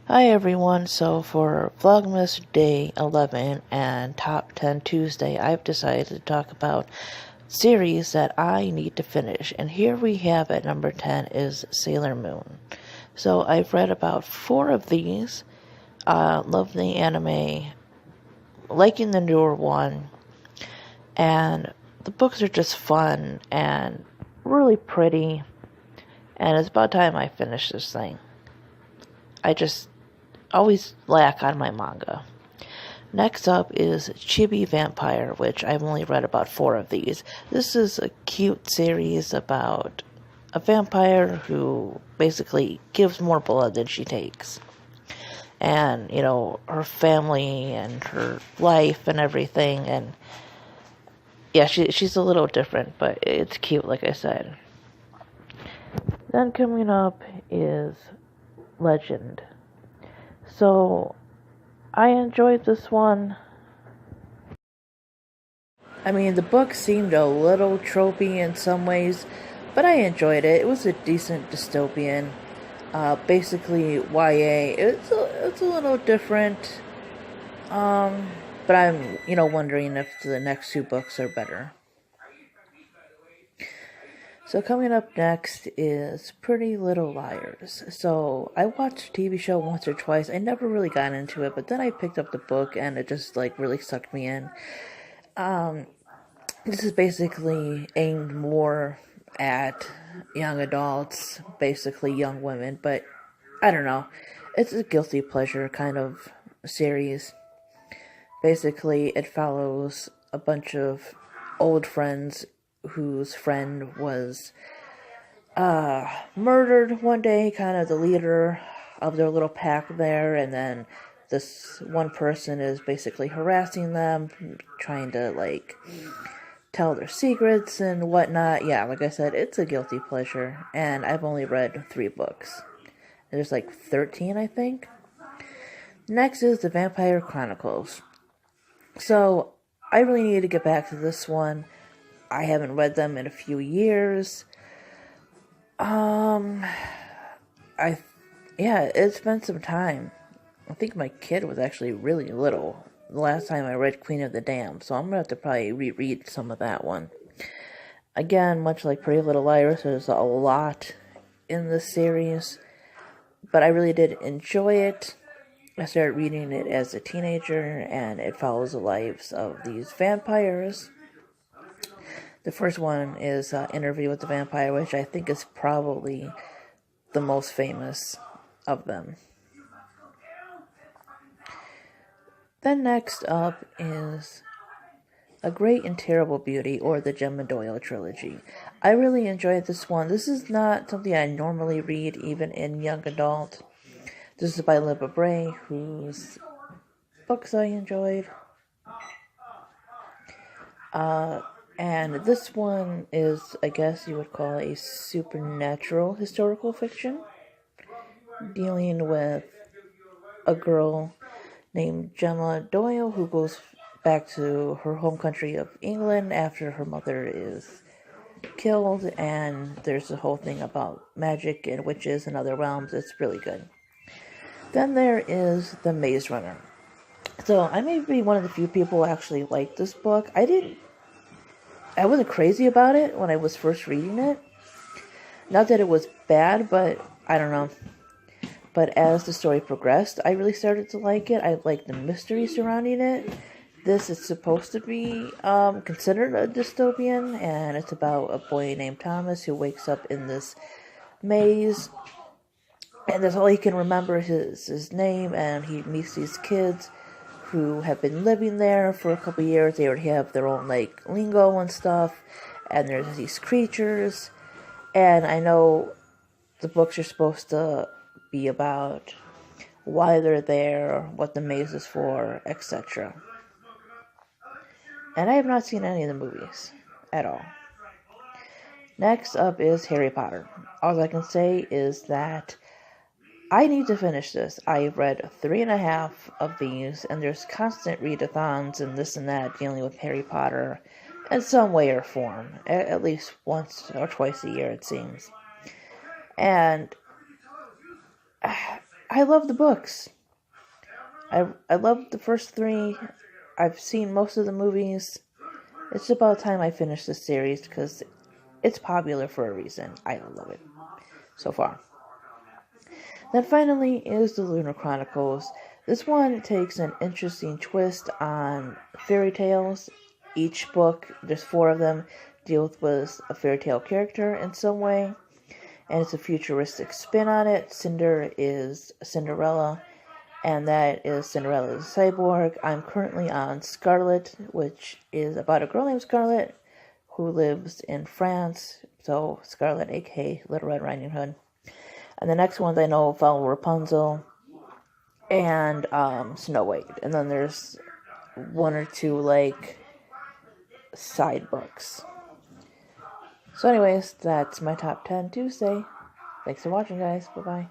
Hi everyone, so for Vlogmas Day 11 and Top 10 Tuesday, I've decided to talk about series that I need to finish. And here we have at number 10 is Sailor Moon. So I've read about 4 of these, love the anime, liking the newer one, and the books are just fun and really pretty, and it's about time I finish this thing. I just always lack on my manga. Next up is Chibi Vampire, which I've only read about 4 of these. This is a cute series about a vampire who basically gives more blood than she takes. And, her family and her life and everything. And yeah, she's a little different, but it's cute, like I said. Then coming up is Legend. So I enjoyed this one. I mean, the book seemed a little tropey in some ways, but I enjoyed it. It was a decent dystopian, basically YA. It's a little different, but I'm, wondering if the next 2 books are better. So coming up next is Pretty Little Liars. So I watched the TV show once or twice. I never really got into it, but then I picked up the book and it just really sucked me in. This is basically aimed more at young adults, basically young women, but I don't know. It's a guilty pleasure kind of series. Basically, it follows a bunch of old friends whose friend was murdered one day, kind of the leader of their little pack there, and then this one person is basically harassing them, trying to tell their secrets and whatnot. Yeah, like I said, it's a guilty pleasure, and I've only read 3 books. There's 13, I think. Next is the Vampire Chronicles. So I really need to get back to this one. I haven't read them in a few years. It's been some time. I think my kid was actually really little the last time I read Queen of the Damned, so I'm gonna have to probably reread some of that one. Again, much like Pretty Little Liars, there's a lot in this series, but I really did enjoy it. I started reading it as a teenager, and it follows the lives of these vampires. The first one is Interview with the Vampire, which I think is probably the most famous of them. Then next up is A Great and Terrible Beauty, or the Gemma Doyle trilogy. I really enjoyed this one. This is not something I normally read, even in young adult. This is by Libba Bray, whose books I enjoyed. And this one is, I guess you would call it a supernatural historical fiction, dealing with a girl named Gemma Doyle who goes back to her home country of England after her mother is killed, and there's a whole thing about magic and witches and other realms. It's really good. Then there is The Maze Runner. So I may be one of the few people who actually like this book. I wasn't crazy about it when I was first reading it. Not that it was bad, but I don't know. But as the story progressed, I really started to like it. I liked the mystery surrounding it. This is supposed to be considered a dystopian, and it's about a boy named Thomas who wakes up in this maze, and that's all he can remember is his name, and he meets these kids who have been living there for a couple years. They already have their own lingo and stuff, and there's these creatures, and I know the books are supposed to be about why they're there, what the maze is for, etc. And I have not seen any of the movies at all. Next up is Harry Potter. All I can say is that I need to finish this. I've read 3.5 of these, and there's constant readathons and this and that dealing with Harry Potter in some way or form. At least once or twice a year, it seems. And I love the books. I love the first 3. I've seen most of the movies. It's about time I finish this series because it's popular for a reason. I love it so far. Then finally is the Lunar Chronicles. This one takes an interesting twist on fairy tales. Each book, there's 4 of them, deals with a fairy tale character in some way. And it's a futuristic spin on it. Cinder is Cinderella, and that is Cinderella the Cyborg. I'm currently on Scarlet, which is about a girl named Scarlet who lives in France. So Scarlet, aka Little Red Riding Hood. And the next ones I know follow Rapunzel and Snow White. And then there's 1 or 2 like side books. So anyways, that's my top 10 Tuesday. Thanks for watching, guys. Bye-bye.